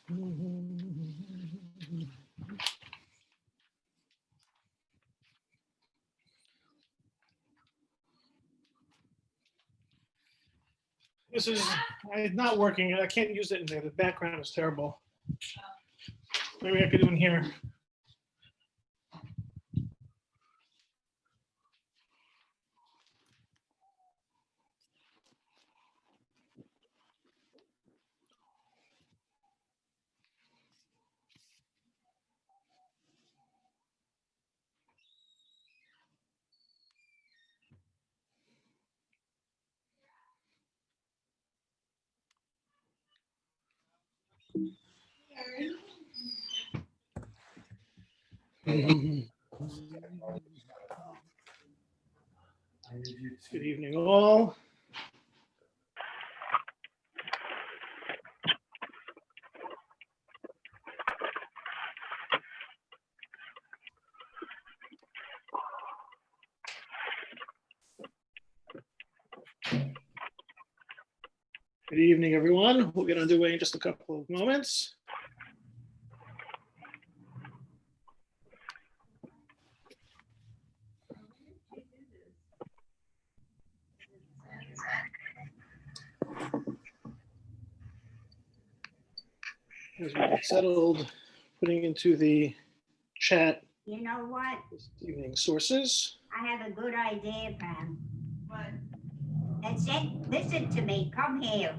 This is not working. I can't use it in there. The background is terrible. Maybe I could do it in here. Good evening, all. Good evening, everyone. We'll get underway in just a couple of moments. As we get settled, putting into the chat. You know what? This evening sources. I have a good idea, Pam. What? That's it. Listen to me. Come here.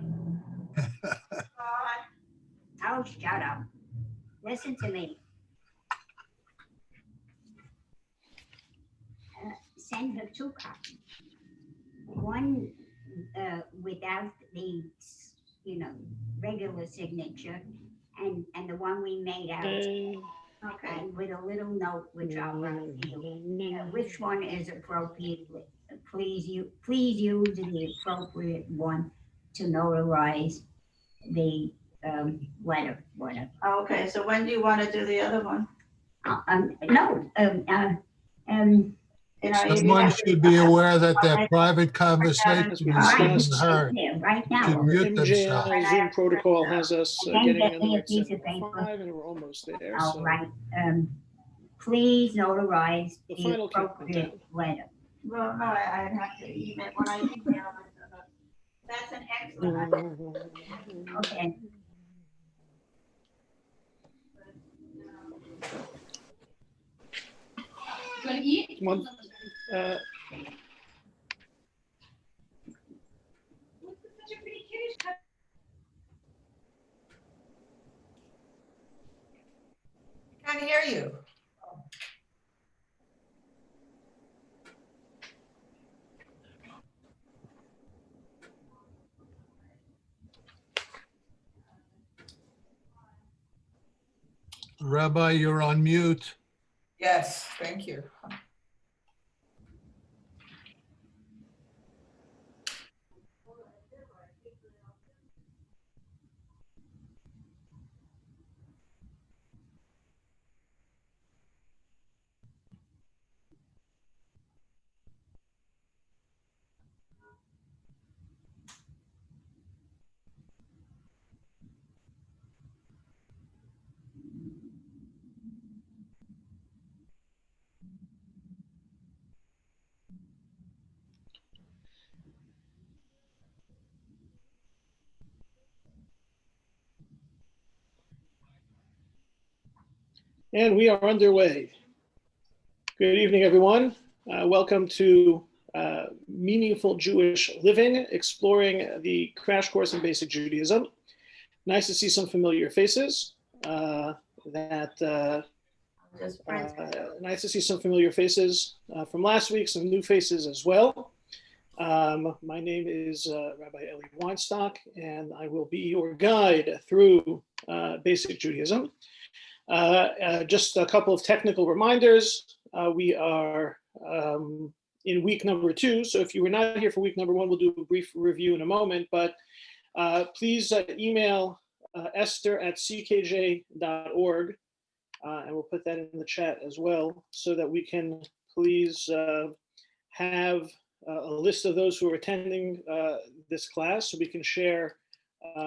Oh, shut up. Listen to me. Send her 2 copies. One without the, regular signature, and the one we made out. Okay. And with a little note, which I'll write you. Which one is appropriate? Please use the appropriate one to notarize the letter. Whatever. Okay, so when do you want to do the other one? Someone should be aware that their private conversations being heard. Right now. Should mute themselves. MJ Zoom protocol has us getting in the right 7:05, and we're almost there. All So right. Please notarize the the final appropriate letter. Well, no, I'd have to email, when I email it. That's an excellent idea. Okay. You want to eat? One, Can't hear you. Rabbi, you're on mute. Yes, thank you. and we are underway. Good evening, everyone. Welcome to Meaningful Jewish Living, exploring the crash course in basic Judaism. Nice to see some familiar faces. Nice to see some familiar faces from last week, some new faces as well. My name is Rabbi Eli Weinstock, and I will be your guide through basic Judaism. Just a couple of technical reminders. We are in week number 2. So if you were not here for week number 1, we'll do a brief review in a moment. But please email esther@ckj.org, and we'll put that in the chat as well, so that we can please have a list of those who are attending this class, so we can share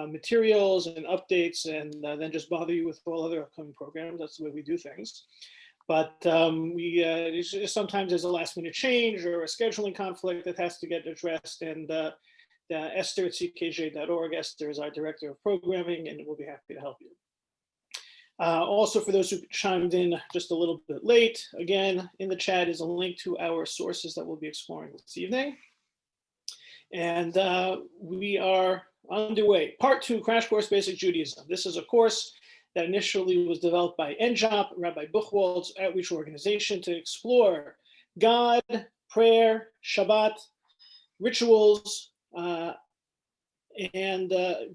materials and updates, and then just bother you with all other upcoming programs. That's the way we do things. But sometimes there's a last minute change or a scheduling conflict that has to get addressed. And Esther at ckj.org. Esther is our director of programming, and we'll be happy to help you. Also, for those who chimed in just a little bit late, again, in the chat is a link to our sources that we'll be exploring this evening. And we are underway. Part 2, Crash Course Basic Judaism. This is a course that initially was developed by NJOP, Rabbi Buchwald's outreach organization, to explore God, prayer, Shabbat, rituals, and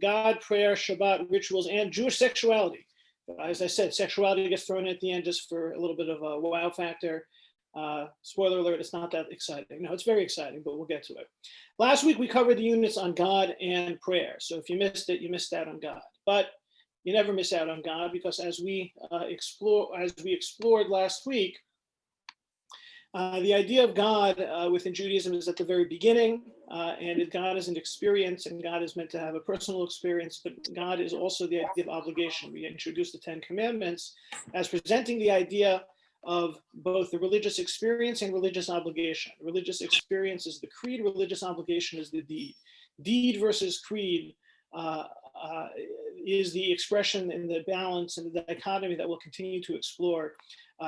God, prayer, Shabbat, rituals, and Jewish sexuality. As I said, sexuality gets thrown at the end just for a little bit of a wow factor. Spoiler alert, it's not that exciting. No, it's very exciting, but we'll get to it. Last week, we covered the units on God and prayer. So if you missed it, you missed out on God. But you never miss out on God, because as we explored last week, the idea of God within Judaism is at the very beginning, and God is an experience, and God is meant to have a personal experience, but God is also the idea of obligation. We introduced the 10 Commandments as presenting the idea of both the religious experience and religious obligation. Religious experience is the creed, religious obligation is the deed. Deed versus creed is the expression and the balance and the dichotomy that we'll continue to explore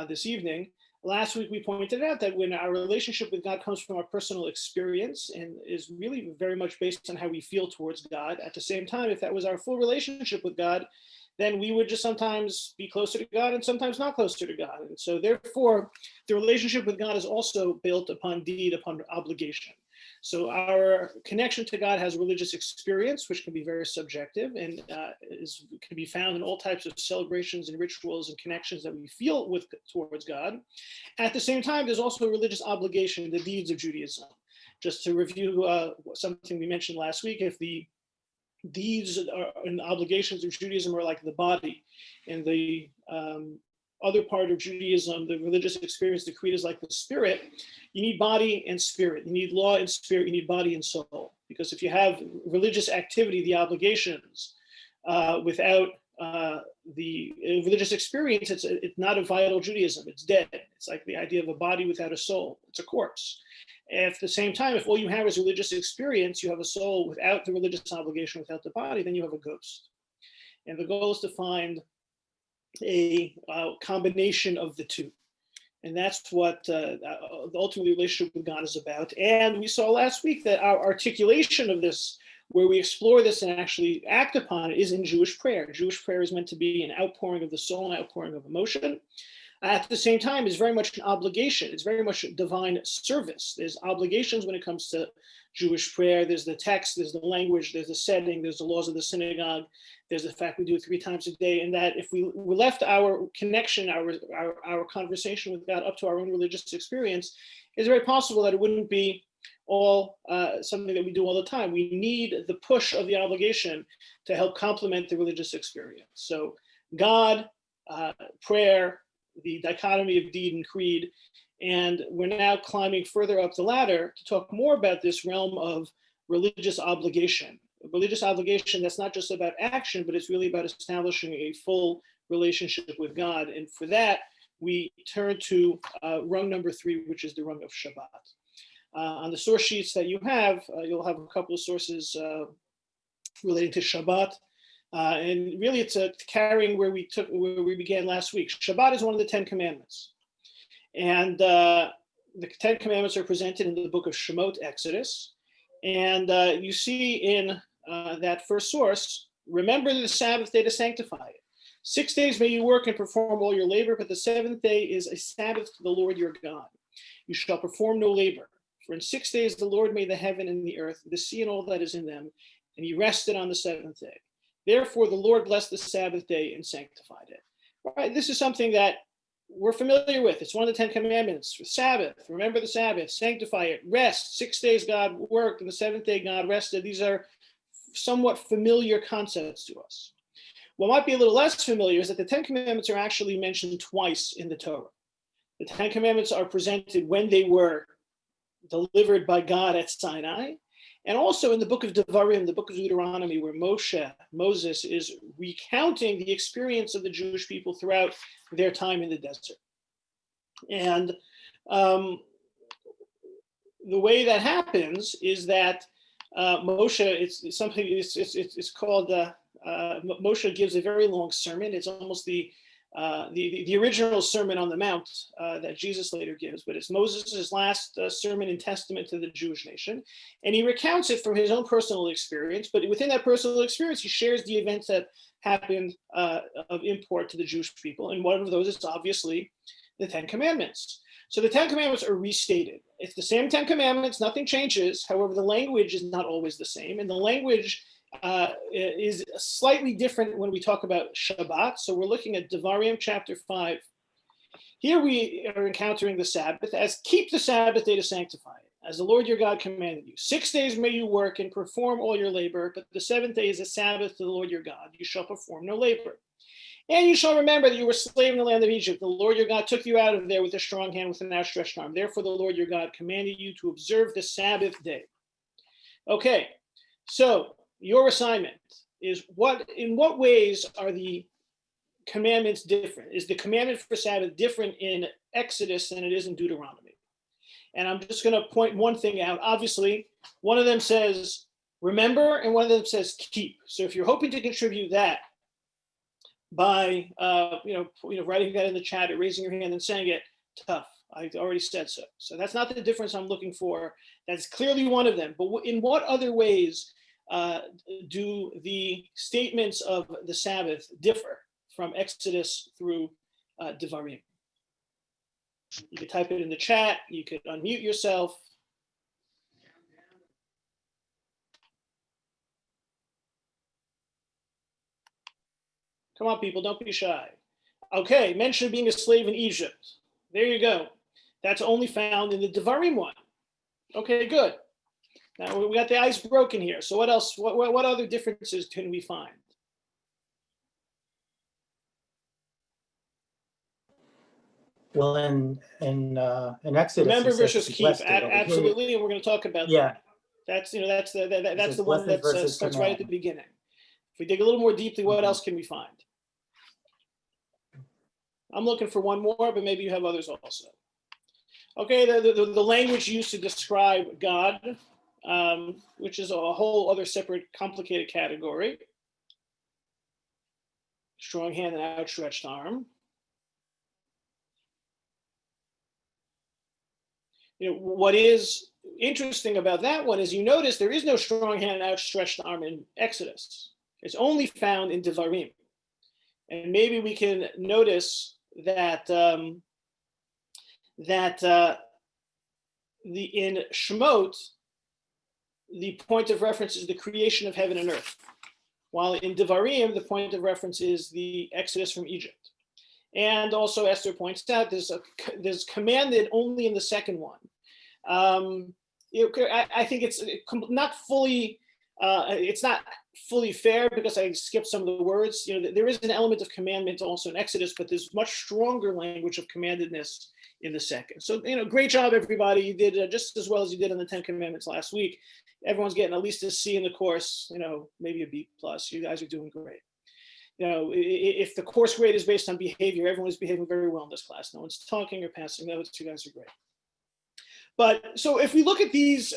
this evening. Last week, we pointed out that when our relationship with God comes from our personal experience and is really very much based on how we feel towards God, at the same time, if that was our full relationship with God, then we would just sometimes be closer to God and sometimes not closer to God. And so therefore, the relationship with God is also built upon deed, upon obligation. So our connection to God has religious experience, which can be very subjective and can be found in all types of celebrations and rituals and connections that we feel towards God. At the same time, there's also a religious obligation, the deeds of Judaism. Just to review something we mentioned last week, if the deeds and obligations of Judaism are like the body, and the other part of Judaism, the religious experience, the creed, is like the spirit. You need body and spirit. You need law and spirit. You need body and soul. Because if you have religious activity, the obligations, without the religious experience, it's not a vital Judaism. It's dead. It's like the idea of a body without a soul. It's a corpse. At the same time, if all you have is religious experience, you have a soul without the religious obligation, without the body, then you have a ghost. And the goal is to find a combination of the two. And that's what the ultimate relationship with God is about. And we saw last week that our articulation of this, where we explore this and actually act upon it, is in Jewish prayer. Jewish prayer is meant to be an outpouring of the soul, an outpouring of emotion. At the same time, it's very much an obligation. It's very much a divine service. There's obligations when it comes to Jewish prayer. There's the text, there's the language, there's the setting, there's the laws of the synagogue. There's the fact we do it 3 times a day. And that if we left our connection, our conversation with God up to our own religious experience, it's very possible that it wouldn't be all something that we do all the time. We need the push of the obligation to help complement the religious experience. So God, prayer, the dichotomy of deed and creed, and we're now climbing further up the ladder to talk more about this realm of religious obligation. A religious obligation that's not just about action, but it's really about establishing a full relationship with God. And for that, we turn to rung number 3, which is the rung of Shabbat. On the source sheets that you have, you'll have a couple of sources relating to Shabbat. And really, it's carrying where we began last week. Shabbat is one of the 10 Commandments. And the 10 Commandments are presented in the book of Shemot, Exodus. And you see in that first source, remember the Sabbath day to sanctify it. 6 days may you work and perform all your labor, but the 7th day is a Sabbath to the Lord your God. You shall perform no labor. For in 6 days the Lord made the heaven and the earth, the sea and all that is in them, and he rested on the 7th day. Therefore, the Lord blessed the Sabbath day and sanctified it. Right? This is something that we're familiar with. It's one of the 10 Commandments. Sabbath, remember the Sabbath, sanctify it, rest. 6 days God worked, and the 7th day God rested. These are somewhat familiar concepts to us. What might be a little less familiar is that the 10 Commandments are actually mentioned twice in the Torah. The 10 Commandments are presented when they were delivered by God at Sinai. And also in the book of Devarim, the book of Deuteronomy, where Moses is recounting the experience of the Jewish people throughout their time in the desert. And the way that happens is that Moshe, it's called, Moshe gives a very long sermon. It's almost the original Sermon on the Mount that Jesus later gives, but it's Moses' last sermon and testament to the Jewish nation. And he recounts it from his own personal experience, but within that personal experience, he shares the events that happened of import to the Jewish people. And one of those is obviously the Ten Commandments. So the Ten Commandments are restated. It's the same Ten Commandments, nothing changes. However, the language is not always the same. And the language is slightly different when we talk about Shabbat. So we're looking at Devarim chapter 5. Here we are encountering the Sabbath as keep the Sabbath day to sanctify it, as the Lord your God commanded you. 6 days may you work and perform all your labor, but the seventh day is a Sabbath to the Lord your God. You shall perform no labor. And you shall remember that you were slave in the land of Egypt. The Lord your God took you out of there with a strong hand, with an outstretched arm. Therefore, the Lord your God commanded you to observe the Sabbath day. Okay, so your assignment is in what ways are the commandments different? Is the commandment for Sabbath different in Exodus than it is in Deuteronomy? And I'm just going to point one thing out. Obviously, one of them says remember, and one of them says keep. So if you're hoping to contribute that by writing that in the chat or raising your hand and saying it, tough. I already said so. So that's not the difference I'm looking for. That's clearly one of them. But in what other ways do the statements of the Sabbath differ from Exodus through Devarim? You could type it in the chat. You could unmute yourself. Come on, people, don't be shy. Okay, mention of being a slave in Egypt. There you go. That's only found in the Devarim one. Okay, good. Now we got the ice broken here. So what else? What other differences can we find? Well, in Exodus, Remember it says versus to keep. bless the Lord. Absolutely, and we're going to talk about that. That's that's the one that starts right at the beginning. If we dig a little more deeply, what else can we find? I'm looking for one more, but maybe you have others also. Okay, the language used to describe God, which is a whole other separate complicated category. Strong hand and outstretched arm. What is interesting about that one is you notice there is no strong hand and outstretched arm in Exodus. It's only found in Devarim. And maybe we can notice that in Shemot, the point of reference is the creation of heaven and earth, while in Devarim, the point of reference is the Exodus from Egypt. And also, Esther points out there's commanded only in the second one. I think it's not fully fair because I skipped some of the words. There is an element of commandment also in Exodus, but there's much stronger language of commandedness in the second. So, great job, everybody. You did just as well as you did on the 10 Commandments last week. Everyone's getting at least a C in the course, maybe a B+. You guys are doing great. If the course grade is based on behavior, everyone is behaving very well in this class. No one's talking or passing notes. You guys are great. But so if we look at these,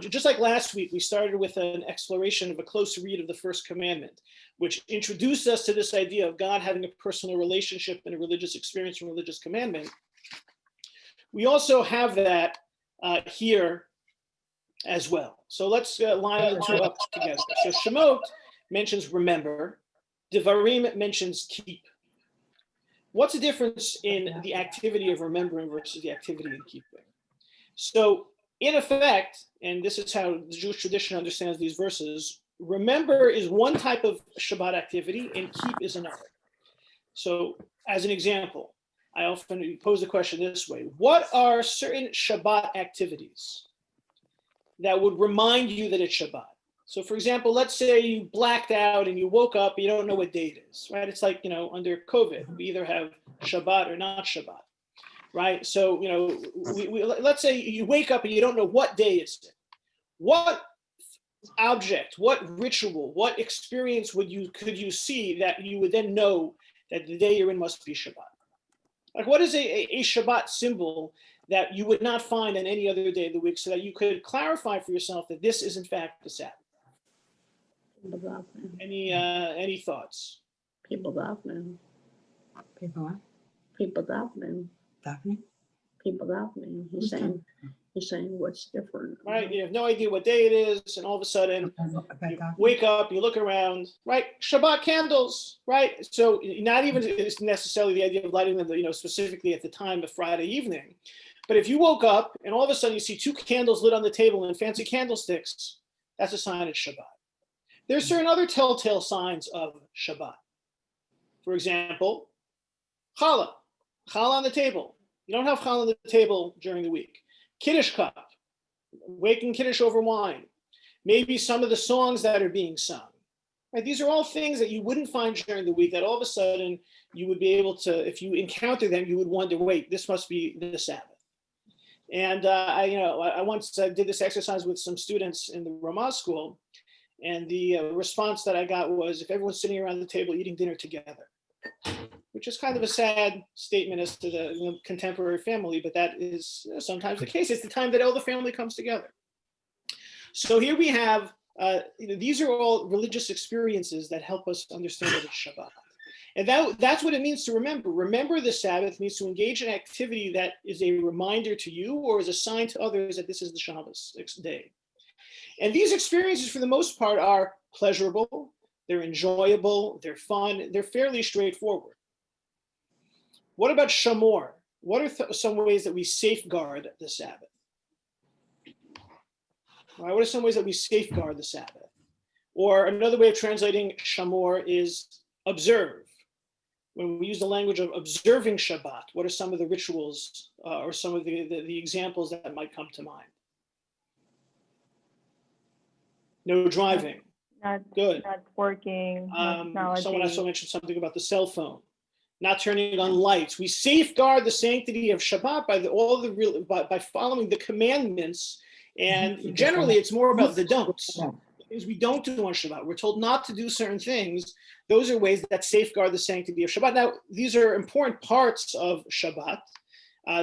just like last week, we started with an exploration of a close read of the first commandment, which introduced us to this idea of God having a personal relationship and a religious experience and religious commandment. We also have that here as well. So let's line the two up together. So Shemot mentions remember. Devarim mentions keep. What's the difference in the activity of remembering versus the activity in keeping? So in effect, and this is how the Jewish tradition understands these verses, remember is one type of Shabbat activity and keep is another. So as an example, I often pose the question this way: what are certain Shabbat activities that would remind you that it's Shabbat? So for example, let's say you blacked out and you woke up, you don't know what day it is, right? It's like, under COVID, we either have Shabbat or not Shabbat, right? So, let's say you wake up and you don't know what day it's in. what object, what ritual, what experience could you see that you would then know that the day you're in must be Shabbat? Like, what is a Shabbat symbol that you would not find on any other day of the week, so that you could clarify for yourself that this is in fact the Sabbath? Any thoughts? People davening. People what? People davening. Daphne? People davening. He's saying what's different. Right, you have no idea what day it is, and all of a sudden you wake up, you look around, right? Shabbat candles, right? So not even necessarily the idea of lighting them, specifically at the time of Friday evening, but if you woke up and all of a sudden you see 2 candles lit on the table and fancy candlesticks, that's a sign it's Shabbat. There's certain other telltale signs of Shabbat. For example, challah on the table. You don't have challah on the table during the week. Kiddush cup, waking Kiddush over wine. Maybe some of the songs that are being sung. Right? These are all things that you wouldn't find during the week that all of a sudden you would be able to, if you encounter them, you would wonder, wait, this must be the Sabbath. And I once did this exercise with some students in the Ramah school, and the response that I got was, if everyone's sitting around the table eating dinner together, which is kind of a sad statement as to the contemporary family, but that is sometimes the case. It's the time that all the family comes together. So here we have, these are all religious experiences that help us understand that it's Shabbat. And that's what it means to remember. Remember the Sabbath means to engage in activity that is a reminder to you or is a sign to others that this is the Shabbos day. And these experiences, for the most part, are pleasurable, they're enjoyable, they're fun, they're fairly straightforward. What about Shamor? What are some ways that we safeguard the Sabbath? Right, what are some ways that we safeguard the Sabbath? Or another way of translating Shamor is observe. When we use the language of observing Shabbat, what are some of the rituals or some of the examples that might come to mind? No driving. Good. Not working. Someone also mentioned something about the cell phone. Not turning on lights. We safeguard the sanctity of Shabbat by following the commandments. And generally, it's more about the don'ts. Things we don't do on Shabbat. We're told not to do certain things. Those are ways that safeguard the sanctity of Shabbat. Now, these are important parts of Shabbat.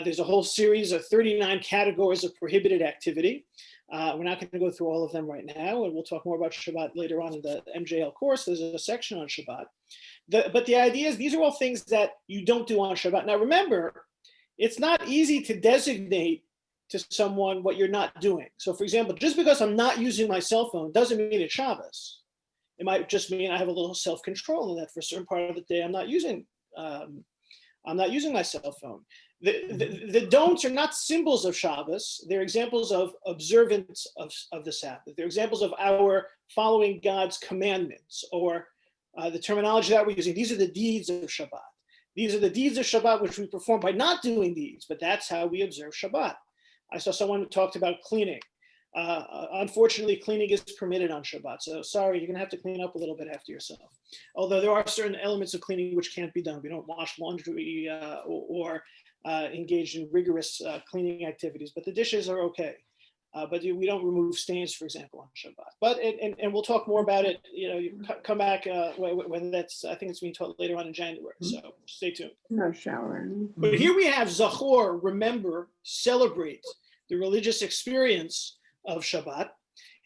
There's a whole series of 39 categories of prohibited activity. We're not going to go through all of them right now, and we'll talk more about Shabbat later on in the MJL course. There's a section on Shabbat. But the idea is these are all things that you don't do on Shabbat. Now, remember, it's not easy to designate to someone what you're not doing. So, for example, just because I'm not using my cell phone doesn't mean it's Shabbos. It might just mean I have a little self-control in that for a certain part of the day I'm not using my cell phone. The don'ts are not symbols of Shabbos. They're examples of observance of the Sabbath. They're examples of our following God's commandments, or the terminology that we're using. These are the deeds of Shabbat. These are the deeds of Shabbat which we perform by not doing these, but that's how we observe Shabbat. I saw someone who talked about cleaning. Unfortunately, cleaning is permitted on Shabbat. So sorry, you're gonna have to clean up a little bit after yourself. Although there are certain elements of cleaning which can't be done. We don't wash laundry or engage in rigorous cleaning activities, but the dishes are okay. But we don't remove stains, for example, on Shabbat. But and we'll talk more about it. You come back when that's. I think it's being taught later on in January. So stay tuned. No showering. But here we have Zachor, remember, celebrate the religious experience of Shabbat.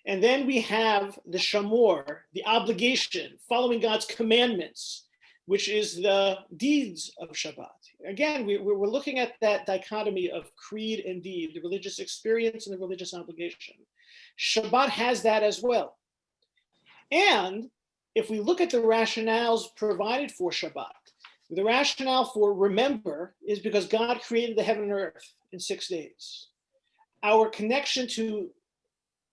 And then we have the Shamor, the obligation, following God's commandments, which is the deeds of Shabbat. Again, we're looking at that dichotomy of creed and deed, the religious experience and the religious obligation. Shabbat has that as well. And if we look at the rationales provided for Shabbat, the rationale for remember is because God created the heaven and earth in 6 days. Our connection to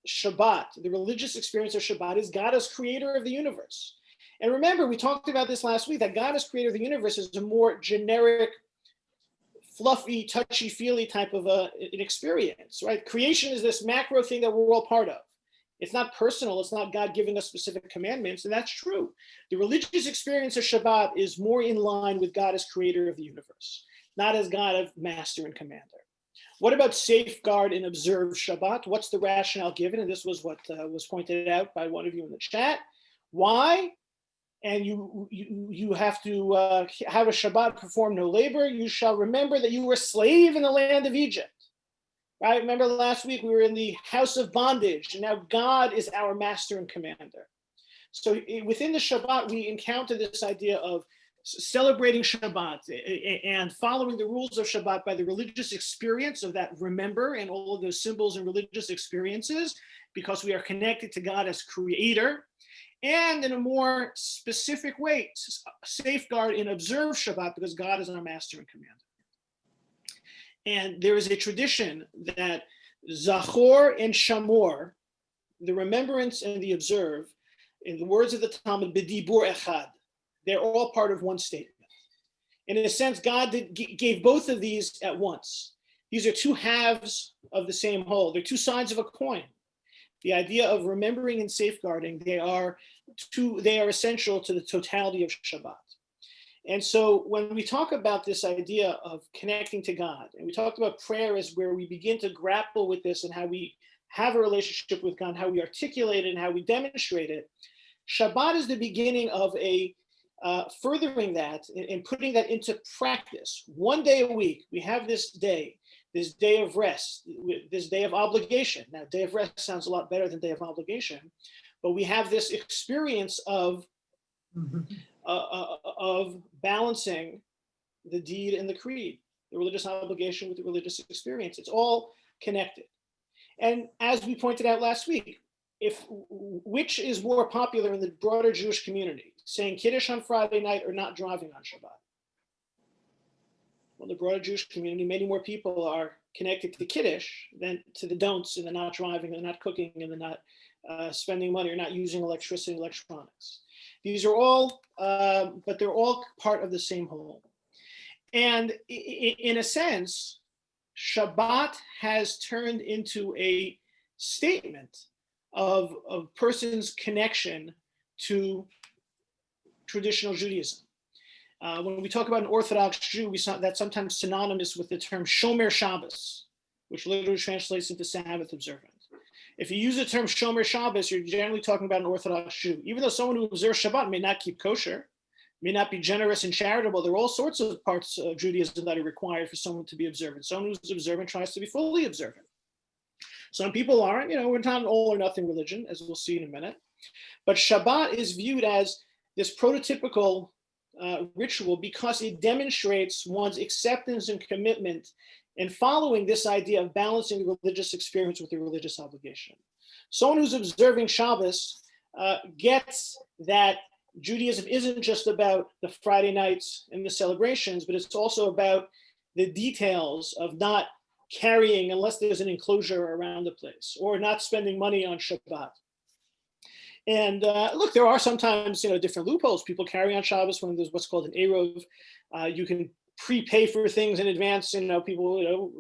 Shabbat, the religious experience of Shabbat, is God as creator of the universe. And remember, we talked about this last week, that God as creator of the universe is a more generic, fluffy, touchy-feely type of an experience, right? Creation is this macro thing that we're all part of. It's not personal. It's not God giving us specific commandments, and that's true. The religious experience of Shabbat is more in line with God as creator of the universe, not as God of master and commander. What about safeguard and observe Shabbat? What's the rationale given? And this was what was pointed out by one of you in the chat. Why? And you have to have a Shabbat, perform no labor. You shall remember that you were a slave in the land of Egypt. Right? Remember last week we were in the house of bondage, and now God is our master and commander. So within the Shabbat, we encounter this idea of celebrating Shabbat and following the rules of Shabbat by the religious experience of that remember and all of those symbols and religious experiences, because we are connected to God as creator, and in a more specific way, safeguard and observe Shabbat because God is our master and commander. And there is a tradition that Zachor and Shamor, the remembrance and the observe, in the words of the Talmud, B'dibur echad, they're all part of one statement. And in a sense, God gave both of these at once. These are two halves of the same whole. They're two sides of a coin. The idea of remembering and safeguarding, they are essential to the totality of Shabbat. And so when we talk about this idea of connecting to God, and we talked about prayer as where we begin to grapple with this and how we have a relationship with God, how we articulate it and how we demonstrate it, Shabbat is the beginning of a furthering that and putting that into practice. One day a week, we have this day of rest, this day of obligation. Now, day of rest sounds a lot better than day of obligation, but we have this experience of balancing the deed and the creed, the religious obligation with the religious experience. It's all connected. And as we pointed out last week, which is more popular in the broader Jewish community, saying Kiddush on Friday night or not driving on Shabbat? Well, the broader Jewish community, many more people are connected to Kiddush than to the don'ts and the not driving and the not cooking and the not spending money or not using electricity and electronics. These are all, but they're all part of the same whole. And in a sense, Shabbat has turned into a statement of a person's connection to traditional Judaism. When we talk about an Orthodox Jew, we saw that sometimes synonymous with the term Shomer Shabbos, which literally translates into Sabbath observant. If you use the term Shomer Shabbos, you're generally talking about an Orthodox Jew. Even though someone who observes Shabbat may not keep kosher, may not be generous and charitable, there are all sorts of parts of Judaism that are required for someone to be observant. Someone who's observant tries to be fully observant. Some people aren't, we're not an all or nothing religion, as we'll see in a minute. But Shabbat is viewed as this prototypical ritual because it demonstrates one's acceptance and commitment in following this idea of balancing the religious experience with the religious obligation. Someone who's observing Shabbos gets that Judaism isn't just about the Friday nights and the celebrations, but it's also about the details of not carrying unless there's an enclosure around the place, or not spending money on Shabbat. And look, there are sometimes different loopholes. People carry on Shabbos when there's what's called an Eruv. You can prepay for things in advance. People,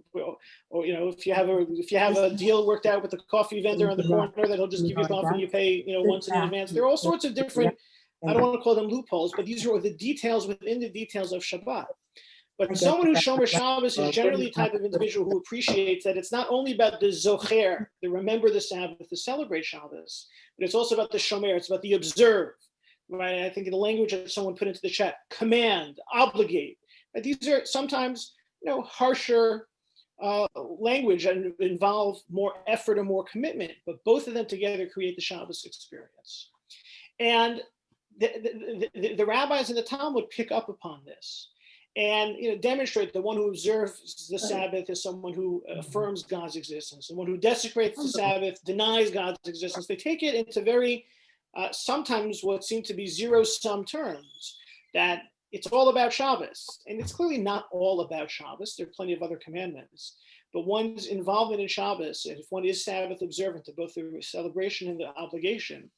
or if you have a deal worked out with the coffee vendor on the corner that he'll just give you coffee and you pay once in advance. There are all sorts of different. I don't want to call them loopholes, but these are the details within the details of Shabbat. But someone who's Shomer Shabbos is generally the type of individual who appreciates that it's not only about the Zocher, the remember the Sabbath, the celebrate Shabbos, but it's also about the Shomer, it's about the observe, right? I think in the language that someone put into the chat, command, obligate. Right? These are sometimes, harsher language and involve more effort and more commitment, but both of them together create the Shabbos experience. And the rabbis in the Talmud pick up upon this and demonstrate the one who observes the Sabbath is someone who affirms God's existence. The one who desecrates the Sabbath denies God's existence. They take it into very, sometimes what seem to be zero-sum terms, that it's all about Shabbos. And it's clearly not all about Shabbos. There are plenty of other commandments. But one's involvement in Shabbos, and if one is Sabbath observant to both the celebration and the obligation,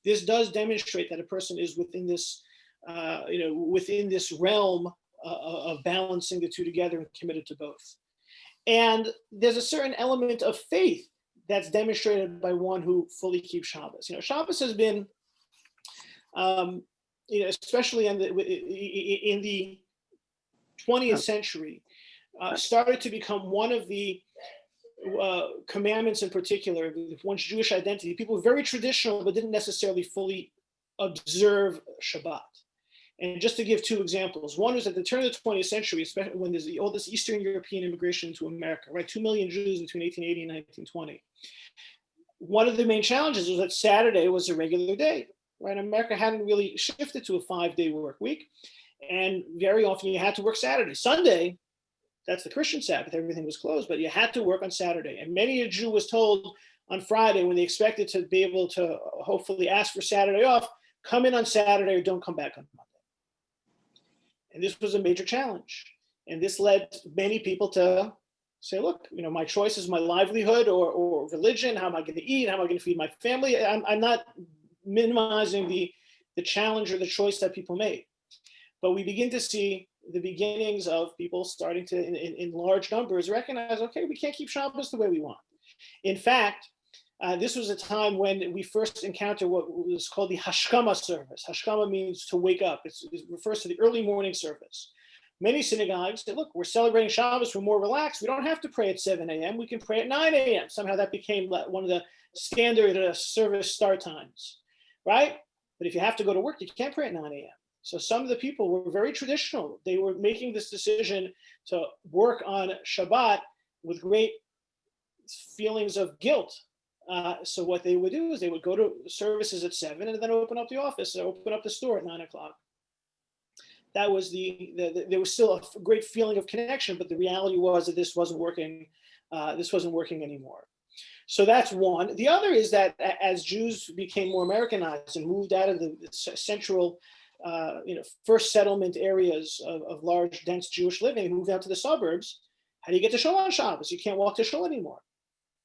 this does demonstrate that a person is within this, within this realm of balancing the two together and committed to both. And there's a certain element of faith that's demonstrated by one who fully keeps Shabbos. Shabbos has been, especially in the 20th century, started to become one of the commandments in particular, one's Jewish identity. People were very traditional, but didn't necessarily fully observe Shabbat. And just to give two examples, one was at the turn of the 20th century, especially when there's all this Eastern European immigration into America, right? 2 million Jews between 1880 and 1920. One of the main challenges was that Saturday was a regular day, right? America hadn't really shifted to a 5-day work week. And very often you had to work Saturday. Sunday, that's the Christian Sabbath, everything was closed, but you had to work on Saturday. And many a Jew was told on Friday, when they expected to be able to hopefully ask for Saturday off, come in on Saturday or don't come back on Monday. And this was a major challenge. And this led many people to say, look, my choice is my livelihood or religion. How am I going to eat? How am I going to feed my family? I'm not minimizing the challenge or the choice that people made. But we begin to see the beginnings of people starting to, in large numbers, recognize, okay, we can't keep Shabbos the way we want. In fact, this was a time when we first encountered what was called the Hashkama service. Hashkama means to wake up. It refers to the early morning service. Many synagogues said, look, we're celebrating Shabbos, we're more relaxed. We don't have to pray at 7 a.m. We can pray at 9 a.m. Somehow that became one of the standard service start times, right? But if you have to go to work, you can't pray at 9 a.m. So some of the people were very traditional. They were making this decision to work on Shabbat with great feelings of guilt. So what they would do is they would go to services at 7 and then open up the office or open up the store at 9 o'clock. That was there was still a great feeling of connection, but the reality was that this wasn't working. This wasn't working anymore. So that's one. The other is that as Jews became more Americanized and moved out of the central, first settlement areas of large, dense Jewish living and moved out to the suburbs, how do you get to shul on Shabbos? You can't walk to shul anymore.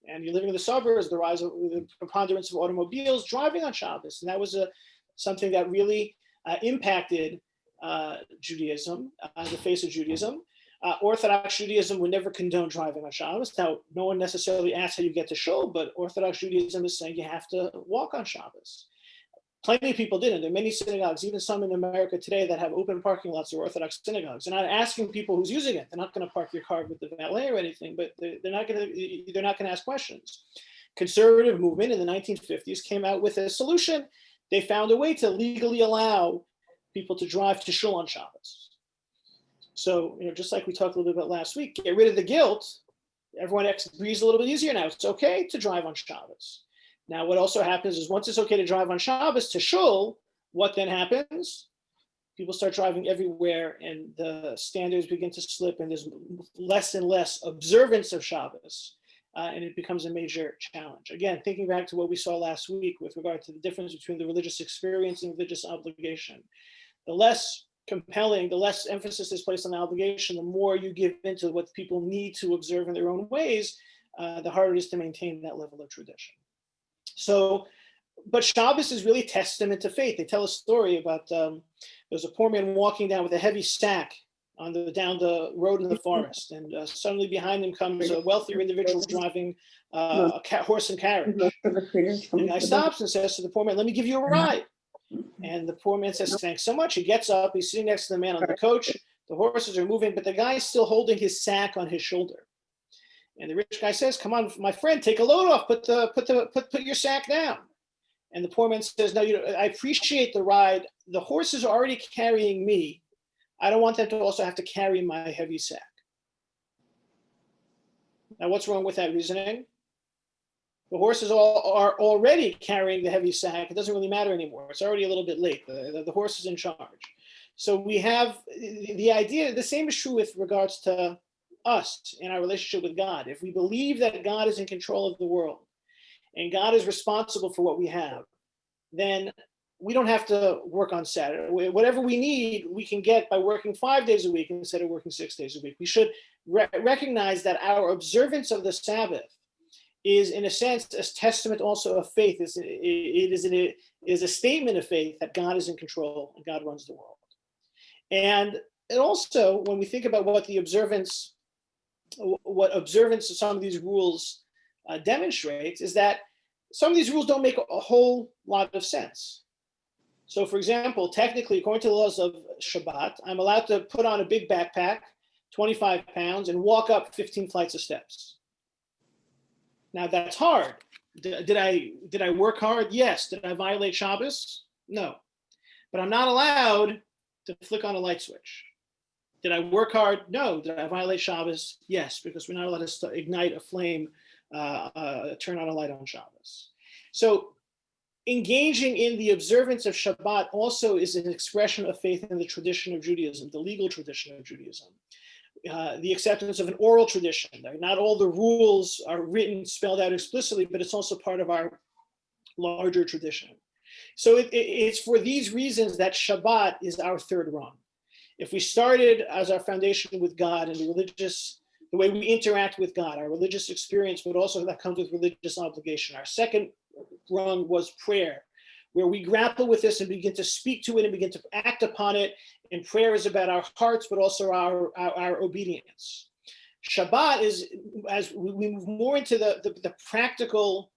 And you're living in the suburbs, the rise of the preponderance of automobiles, driving on Shabbos. And that was something that really impacted Judaism, the face of Judaism. Orthodox Judaism would never condone driving on Shabbos. Now, no one necessarily asks how you get to shul, but Orthodox Judaism is saying you have to walk on Shabbos. Plenty of people didn't. There are many synagogues, even some in America today, that have open parking lots of Orthodox synagogues. They're not asking people who's using it. They're not going to park your car with the valet or anything, but they're not going to ask questions. Conservative movement in the 1950s came out with a solution. They found a way to legally allow people to drive to shul on Shabbos. So, just like we talked a little bit about last week, get rid of the guilt. Everyone breathes a little bit easier now. It's okay to drive on Shabbos. Now, what also happens is once it's okay to drive on Shabbos to shul, what then happens? People start driving everywhere and the standards begin to slip and there's less and less observance of Shabbos. And it becomes a major challenge. Again, thinking back to what we saw last week with regard to the difference between the religious experience and religious obligation. The less compelling, the less emphasis is placed on the obligation, the more you give into what people need to observe in their own ways, the harder it is to maintain that level of tradition. So, but Shabbos is really testament to faith. They tell a story about there's a poor man walking down with a heavy sack down the road in the forest, and suddenly behind him comes a wealthier individual driving a horse and carriage. And the guy stops and says to the poor man, "Let me give you a ride." And the poor man says, "Thanks so much." He gets up, he's sitting next to the man on the coach, the horses are moving, but the guy's still holding his sack on his shoulder. And the rich guy says, "Come on, my friend, take a load off, put your sack down." And the poor man says, "No, I appreciate the ride. The horses are already carrying me. I don't want them to also have to carry my heavy sack." Now, what's wrong with that reasoning? The horses are already carrying the heavy sack. It doesn't really matter anymore. It's already a little bit late. The horse is in charge. So we have the idea, the same is true with regards to us in our relationship with God. If we believe that God is in control of the world and God is responsible for what we have, then we don't have to work on Saturday. Whatever we need, we can get by working 5 days a week instead of working 6 days a week. We should recognize that our observance of the Sabbath is, in a sense, a testament also of faith. It is a statement of faith that God is in control and God runs the world. And also, when we think about what observance of some of these rules demonstrates, is that some of these rules don't make a whole lot of sense. So, for example, technically, according to the laws of Shabbat, I'm allowed to put on a big backpack, 25 pounds, and walk up 15 flights of steps. Now that's hard. Did I work hard? Yes. Did I violate Shabbos? No. But I'm not allowed to flick on a light switch. Did I work hard? No. Did I violate Shabbos? Yes, because we're not allowed to ignite a flame, turn on a light on Shabbos. So engaging in the observance of Shabbat also is an expression of faith in the tradition of Judaism, the legal tradition of Judaism. The acceptance of an oral tradition. Not all the rules are written, spelled out explicitly, but it's also part of our larger tradition. So it's for these reasons that Shabbat is our third rung. If we started as our foundation with God and the way we interact with God, our religious experience, but also that comes with religious obligation. Our second rung was prayer, where we grapple with this and begin to speak to it and begin to act upon it. And prayer is about our hearts, but also our obedience. Shabbat is, as we move more into the practical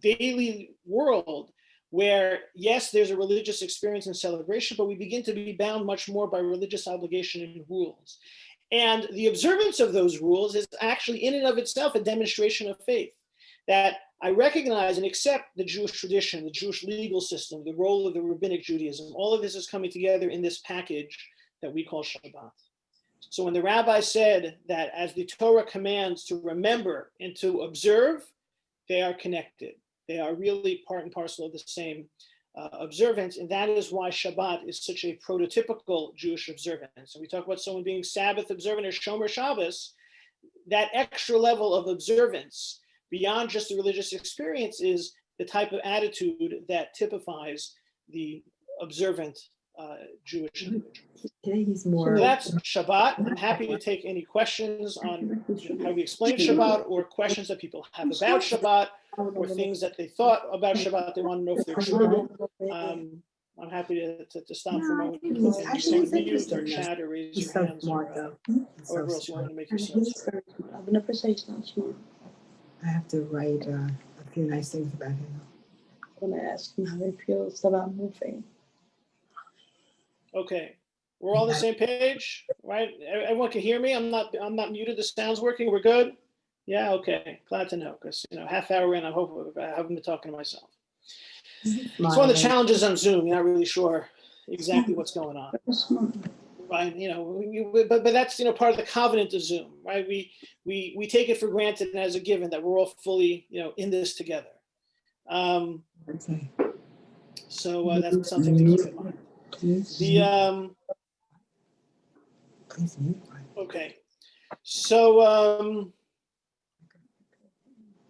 daily world, where yes, there's a religious experience and celebration, but we begin to be bound much more by religious obligation and rules. And the observance of those rules is actually in and of itself a demonstration of faith, that I recognize and accept the Jewish tradition, the Jewish legal system, the role of the rabbinic Judaism. All of this is coming together in this package that we call Shabbat. So when the rabbi said that as the Torah commands to remember and to observe, they are connected. They are really part and parcel of the same observance. And that is why Shabbat is such a prototypical Jewish observance. And we talk about someone being Sabbath observant or Shomer Shabbos, that extra level of observance beyond just the religious experience is the type of attitude that typifies the observant Jewish individual. Today he's So more. that's Shabbat. I'm happy to take any questions on how we explain Shabbat, or questions that people have about Shabbat, or things that they thought about Shabbat they want to know if they're true. I'm happy to stop for a moment. You can mute or chat or raise He's your so hands, smart or though. He's so however else you want smart. to make yourself. I'm gonna say something. I have to write a few nice things about him. I'm gonna ask him how he feels about moving. Okay, we're all on the same page, right? Everyone can hear me. I'm not muted. The sound's working. We're good. Yeah. Okay. Glad to know, because half hour in, I hope I haven't been talking to myself. It's one of the challenges on Zoom. You're not really sure exactly what's going on, right? But that's part of the covenant of Zoom, right? We take it for granted and as a given that we're all fully in this together. Okay. So that's something to keep in mind. Please mute. Okay, so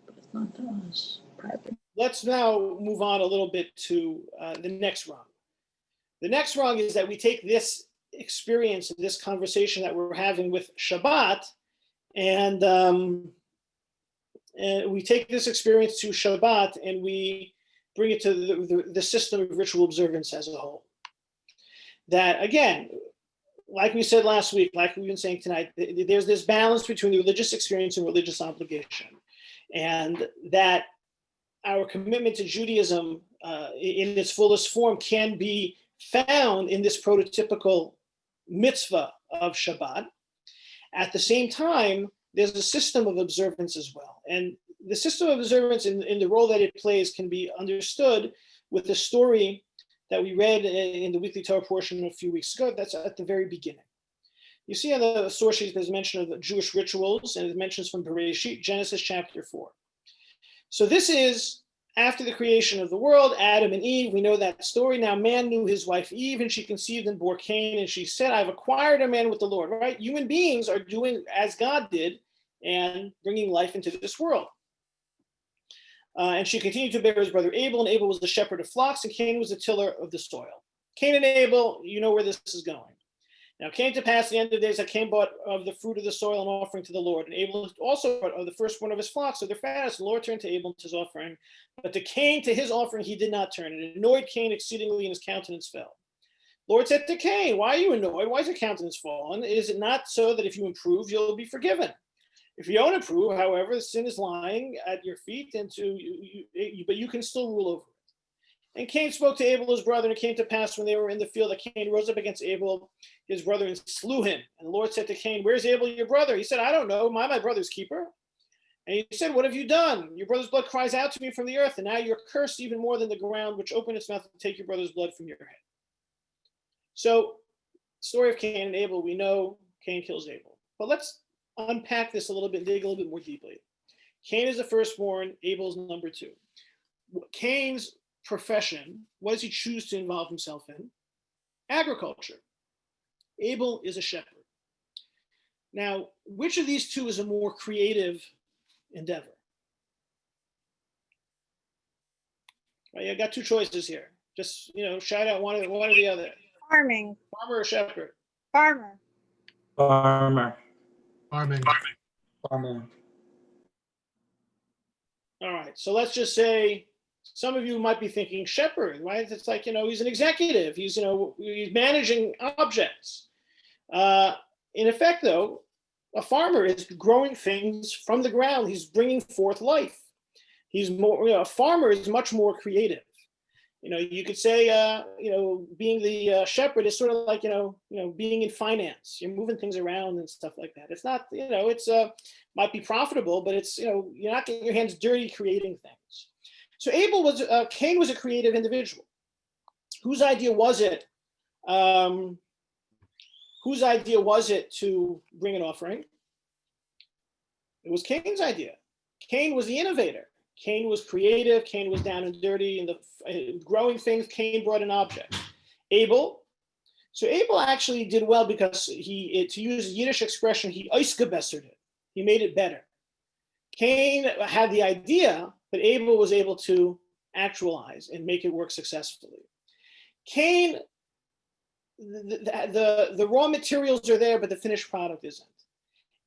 But it's not to us, private. let's now move on a little bit to the next rung. The next rung is that we take this experience, this conversation that we're having with Shabbat, and we take this experience to Shabbat and we bring it to the system of ritual observance as a whole. That, again, like we said last week, like we've been saying tonight, there's this balance between the religious experience and religious obligation. And that our commitment to Judaism in its fullest form can be found in this prototypical mitzvah of Shabbat. At the same time, there's a system of observance as well. And the system of observance in the role that it plays can be understood with the story that we read in the weekly Torah portion a few weeks ago. That's at the very beginning. You see on the source sheet, there's mention of the Jewish rituals, and it mentions from Bereshit, Genesis chapter 4. So this is after the creation of the world, Adam and Eve. We know that story. Now man knew his wife Eve, and she conceived and bore Cain, and she said, I've acquired a man with the Lord, right? Human beings are doing as God did and bringing life into this world. And she continued to bear his brother Abel, and Abel was the shepherd of flocks, and Cain was the tiller of the soil. Cain and Abel, you know where this is going. Now it came to pass at the end of the days that Cain brought of the fruit of the soil an offering to the Lord, and Abel also brought of the firstborn of his flocks of their fattest. The Lord turned to Abel to his offering, but to Cain, to his offering, he did not turn. And it annoyed Cain exceedingly, and his countenance fell. Lord said to Cain, why are you annoyed? Why is your countenance fallen? Is it not so that if you improve, you'll be forgiven? If you don't improve, however, the sin is lying at your feet, but you can still rule over it. And Cain spoke to Abel, his brother, and it came to pass when they were in the field that Cain rose up against Abel, his brother, and slew him. And the Lord said to Cain, where's Abel, your brother? He said, I don't know. Am I my brother's keeper? And he said, what have you done? Your brother's blood cries out to me from the earth, and now you're cursed even more than the ground, which opened its mouth to take your brother's blood from your head. So, story of Cain and Abel, we know Cain kills Abel. But let's unpack this a little bit, dig a little bit more deeply. Cain is the firstborn, Abel's number 2. Cain's profession, what does he choose to involve himself in? Agriculture. Abel is a shepherd. Now, which of these two is a more creative endeavor? Right, I got 2 choices here. Just, shout out one or the other. Farming. Farmer or shepherd? Farmer. Farmer. Farming. Farmer. All right, so let's just say some of you might be thinking shepherd, right? It's like, he's an executive. He's managing objects. In effect, though, a farmer is growing things from the ground. He's bringing forth life. A farmer is much more creative. You could say, being the shepherd is sort of like, being in finance. You're moving things around and stuff like that. It's not, might be profitable, but it's, you're not getting your hands dirty creating things. So Cain was a creative individual. Whose idea was it? Whose idea was it to bring an offering? It was Cain's idea. Cain was the innovator. Cain was creative. Cain was down and dirty in the growing things. Cain brought an object. Abel actually did well because to use a Yiddish expression, he ausgebessert it. He made it better. Cain had the idea, but Abel was able to actualize and make it work successfully. Cain, the raw materials are there, but the finished product isn't.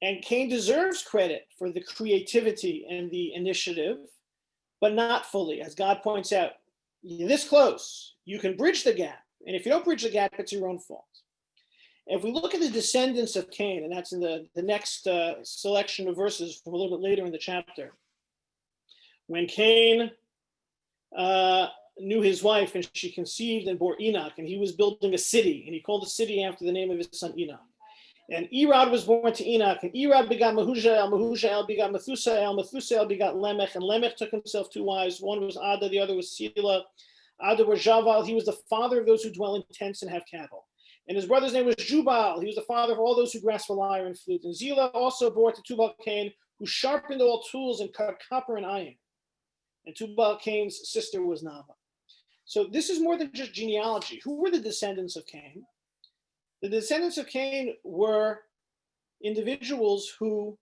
And Cain deserves credit for the creativity and the initiative, but not fully. As God points out, you're this close, you can bridge the gap. And if you don't bridge the gap, it's your own fault. If we look at the descendants of Cain, and that's in the next selection of verses from a little bit later in the chapter, when Cain knew his wife and she conceived and bore Enoch, and he was building a city, and he called the city after the name of his son Enoch. And Erod was born to Enoch, and Erod begot Mahujael begot Methusael begot Lamech, and Lamech took himself 2 wives. One was Ada, the other was Selah. Ada was Javal. He was the father of those who dwell in tents and have cattle. And his brother's name was Jubal. He was the father of all those who grasp a lyre and flute. And Zillah also bore to Tubal Cain, who sharpened all tools and cut copper and iron. And Tubal Cain's sister was Nava. So this is more than just genealogy. Who were the descendants of Cain? The descendants of Cain were individuals who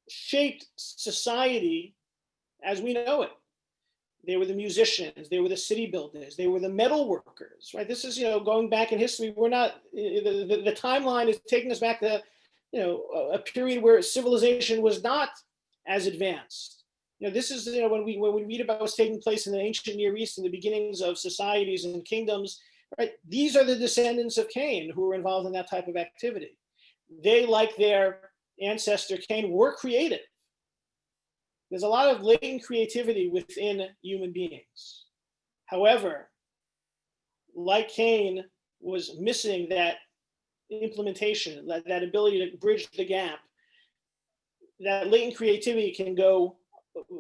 shaped society as we know it. They were the musicians, they were the city builders, they were the metal workers, right? This is, going back in history. We're not, the timeline is taking us back to, a period where civilization was not as advanced. This is, when we read about what's taking place in the ancient Near East and the beginnings of societies and kingdoms, right? These are the descendants of Cain who were involved in that type of activity. They, like their ancestor Cain, were creative. There's a lot of latent creativity within human beings. However, like Cain was missing that implementation, that ability to bridge the gap, that latent creativity can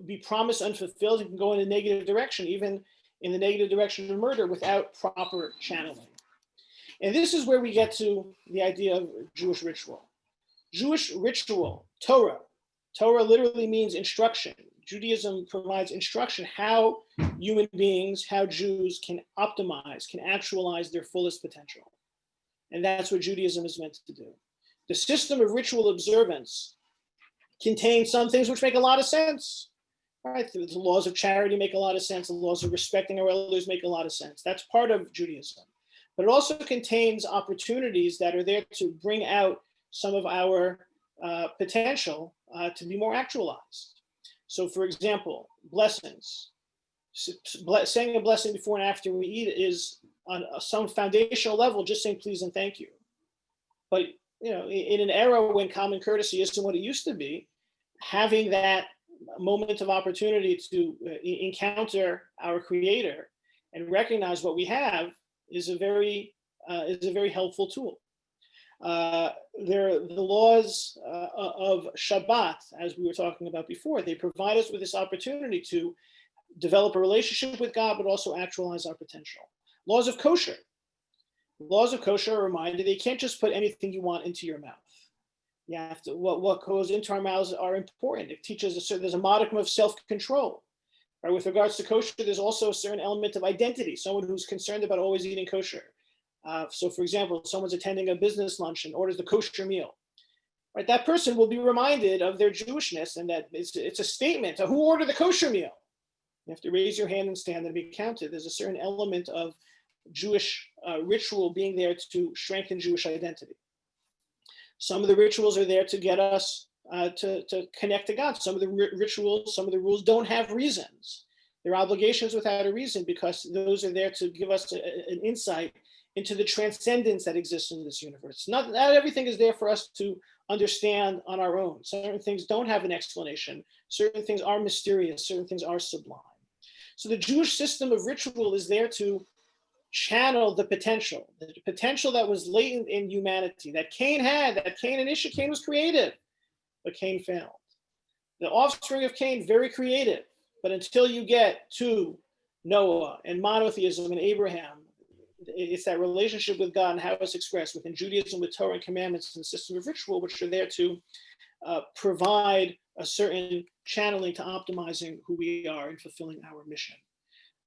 be promised unfulfilled. It can go in a negative direction, even in the negative direction of murder without proper channeling. And this is where we get to the idea of Jewish ritual. Jewish ritual, Torah. Torah literally means instruction. Judaism provides instruction how human beings, how Jews can optimize, can actualize their fullest potential. And that's what Judaism is meant to do. The system of ritual observance contains some things which make a lot of sense. Right? The laws of charity make a lot of sense. The laws of respecting our elders make a lot of sense. That's part of Judaism. But it also contains opportunities that are there to bring out some of our potential to be more actualized. So, for example, blessings. Saying a blessing before and after we eat is on some foundational level just saying please and thank you. But in an era when common courtesy isn't what it used to be, having that moment of opportunity to encounter our Creator and recognize what we have is a very helpful tool. The laws of Shabbat, as we were talking about before, they provide us with this opportunity to develop a relationship with God, but also actualize our potential. Laws of kosher. Laws of kosher are a reminder that you can't just put anything you want into your mouth. You have to, what goes into our mouths are important. It teaches there's a modicum of self-control. Right? With regards to kosher, there's also a certain element of identity, someone who's concerned about always eating kosher. So for example, if someone's attending a business lunch and orders the kosher meal, right? That person will be reminded of their Jewishness, and that it's a statement of who ordered the kosher meal. You have to raise your hand and stand and be counted. There's a certain element of Jewish ritual being there to strengthen Jewish identity. Some of the rituals are there to get us to connect to God. Some of the rituals, some of the rules don't have reasons. They're obligations without a reason, because those are there to give us an insight into the transcendence that exists in this universe. Not everything is there for us to understand on our own. Certain things don't have an explanation. Certain things are mysterious. Certain things are sublime. So the Jewish system of ritual is there to channel the potential that was latent in humanity, that Cain had, that Cain initiated. Cain was creative, but Cain failed. The offspring of Cain, very creative, but until you get to Noah and monotheism and Abraham, it's that relationship with God and how it's expressed within Judaism with Torah and commandments and the system of ritual, which are there to provide a certain channeling to optimizing who we are and fulfilling our mission.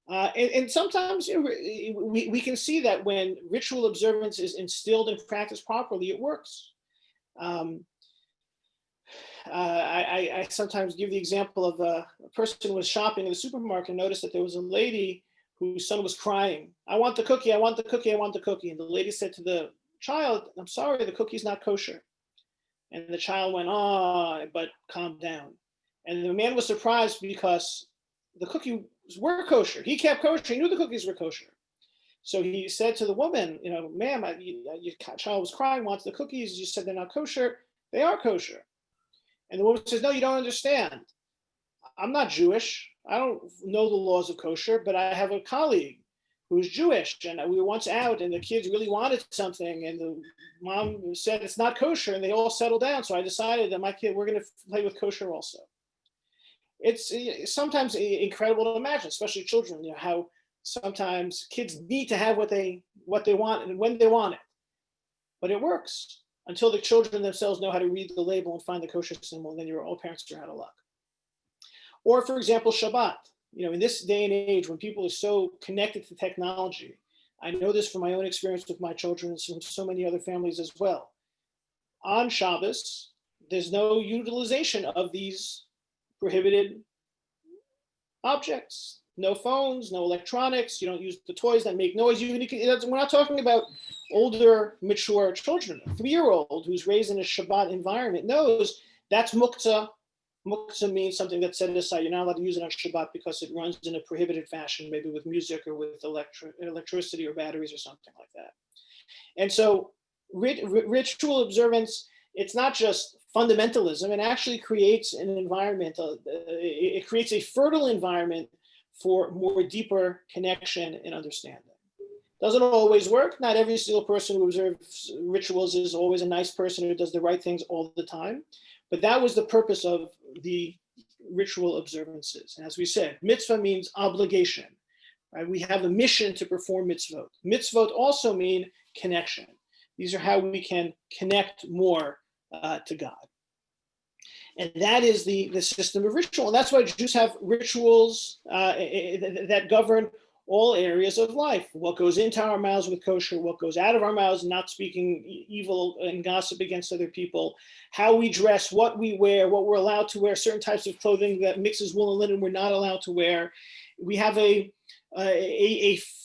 And sometimes we can see that when ritual observance is instilled and practiced properly, it works. I sometimes give the example of a person who was shopping in the supermarket and noticed that there was a lady whose son was crying. I want the cookie, I want the cookie, I want the cookie. And the lady said to the child, I'm sorry, the cookie's not kosher. And the child went, but calmed down. And the man was surprised because the cookies were kosher. He kept kosher, he knew the cookies were kosher. So he said to the woman, ma'am, your child was crying, wants the cookies. You said they're not kosher. They are kosher. And the woman says, no, you don't understand. I'm not Jewish. I don't know the laws of kosher, but I have a colleague who's Jewish, and we were once out and the kids really wanted something, and the mom said it's not kosher, and they all settled down. So I decided that my kid, we're going to play with kosher also. It's sometimes incredible to imagine, especially children, how sometimes kids need to have what they want and when they want it. But it works until the children themselves know how to read the label and find the kosher symbol, and then all parents are out of luck. Or for example, Shabbat. In this day and age when people are so connected to technology, I know this from my own experience with my children and from so many other families as well. On Shabbos, there's no utilization of these prohibited objects. No phones, no electronics. You don't use the toys that make noise. We're not talking about older, mature children. A 3-year-old who's raised in a Shabbat environment knows that's muktzah. Muktzah means something that's set aside. You're not allowed to use it on Shabbat because it runs in a prohibited fashion, maybe with music or with electricity or batteries or something like that. And so ritual observance, it's not just fundamentalism. It actually creates an environment. It creates a fertile environment for more deeper connection and understanding. Doesn't always work. Not every single person who observes rituals is always a nice person who does the right things all the time. But that was the purpose of the ritual observances. And as we said, mitzvah means obligation. Right? We have a mission to perform mitzvot. Mitzvot also mean connection. These are how we can connect more to God. And that is the system of ritual. And that's why Jews have rituals that govern all areas of life. What goes into our mouths with kosher, what goes out of our mouths, not speaking evil and gossip against other people, how we dress, what we wear, what we're allowed to wear, certain types of clothing that mixes wool and linen we're not allowed to wear. We have a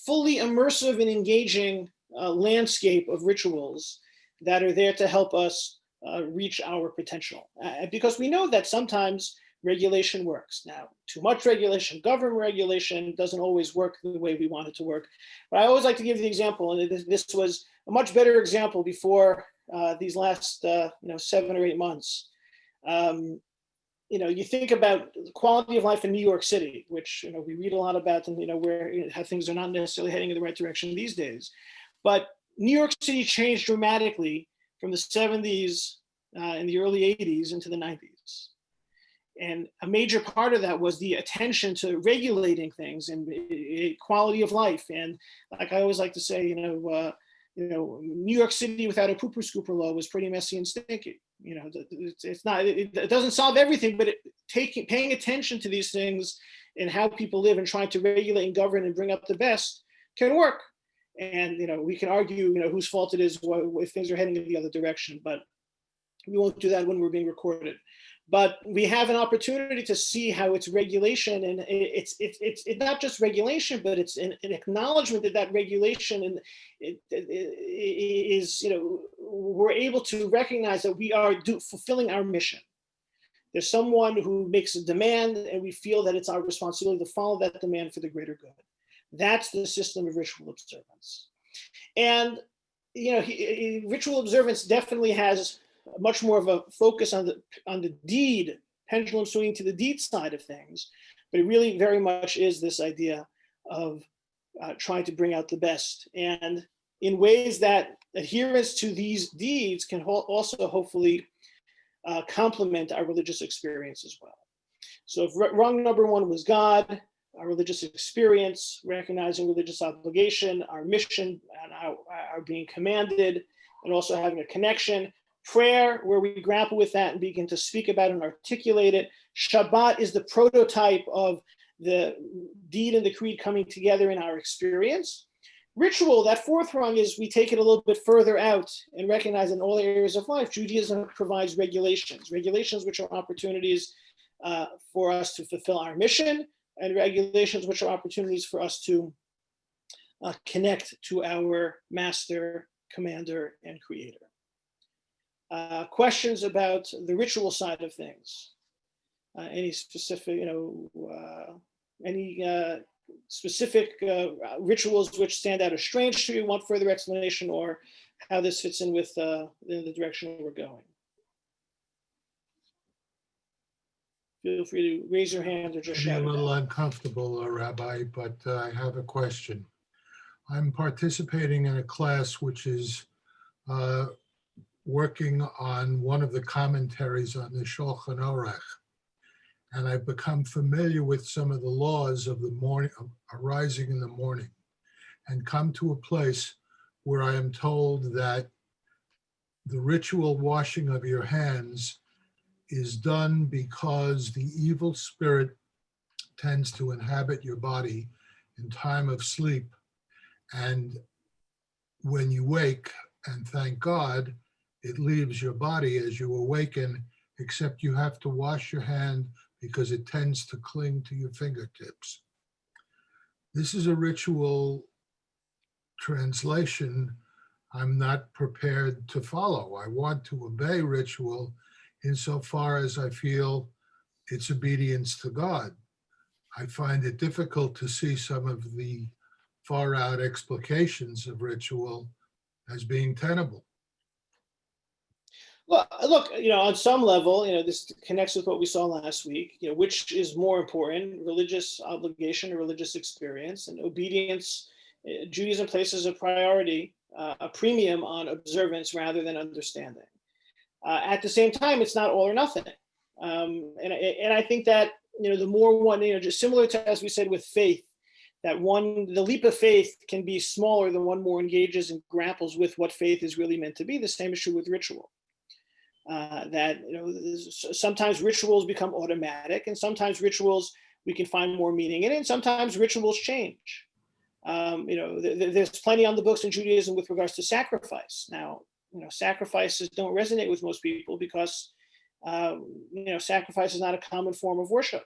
fully immersive and engaging landscape of rituals that are there to help us reach our potential. Because we know that sometimes regulation works. Now, too much regulation, government regulation doesn't always work the way we want it to work. But I always like to give the example, and this was a much better example before these last 7 or 8 months. you think about the quality of life in New York City, which, we read a lot about, and, where how things are not necessarily heading in the right direction these days. But New York City changed dramatically from the 70s and the early 80s into the 90s. And a major part of that was the attention to regulating things and quality of life. And like I always like to say, New York City without a pooper scooper law was pretty messy and stinky. It's not. It doesn't solve everything, but paying attention to these things and how people live and trying to regulate and govern and bring up the best can work. And we can argue, whose fault it is if things are heading in the other direction, but we won't do that when we're being recorded. But we have an opportunity to see how it's regulation, and it's not just regulation, but it's an acknowledgement that regulation and is, we're able to recognize that we are fulfilling our mission. There's someone who makes a demand, and we feel that it's our responsibility to follow that demand for the greater good. That's the system of ritual observance. And ritual observance definitely has much more of a focus on the deed, pendulum swinging to the deed side of things, but it really very much is this idea of trying to bring out the best, and in ways that adherence to these deeds can also hopefully complement our religious experience as well. So if wrong number one was God, our religious experience, recognizing religious obligation, our mission, and our being commanded, and also having a connection. Prayer, where we grapple with that and begin to speak about and articulate it. Shabbat is the prototype of the deed and the creed coming together in our experience. Ritual, that fourth rung, is we take it a little bit further out and recognize in all areas of life, Judaism provides regulations which are opportunities for us to fulfill our mission, and regulations which are opportunities for us to connect to our master, commander, and creator. Questions about the ritual side of things? Any specific, specific rituals which stand out as strange to you, want further explanation, or how this fits in with the direction we're going? Feel free to raise your hand or just Maybe shout a it little out. uncomfortable, Rabbi, but I have a question. I'm participating in a class which is working on one of the commentaries on the Shulchan Aruch, and I've become familiar with some of the laws of the morning, arising in the morning, and come to a place where I am told that the ritual washing of your hands is done because the evil spirit tends to inhabit your body in time of sleep. And when you wake, and thank God, it leaves your body as you awaken, except you have to wash your hand because it tends to cling to your fingertips. This is a ritual translation I'm not prepared to follow. I want to obey ritual insofar as I feel it's obedience to God. I find it difficult to see some of the far out explications of ritual as being tenable. Well, look, on some level, this connects with what we saw last week, which is more important, religious obligation or religious experience, and obedience. Judaism places a priority, a premium on observance rather than understanding. At the same time, it's not all or nothing. And I think that, the more one, just similar to, as we said, with faith, that the leap of faith can be smaller the one more engages and grapples with what faith is really meant to be. The same is true with ritual. Sometimes rituals become automatic, and sometimes rituals we can find more meaning in it, and sometimes rituals change. There's plenty on the books in Judaism with regards to sacrifice. Now, sacrifices don't resonate with most people because, sacrifice is not a common form of worship.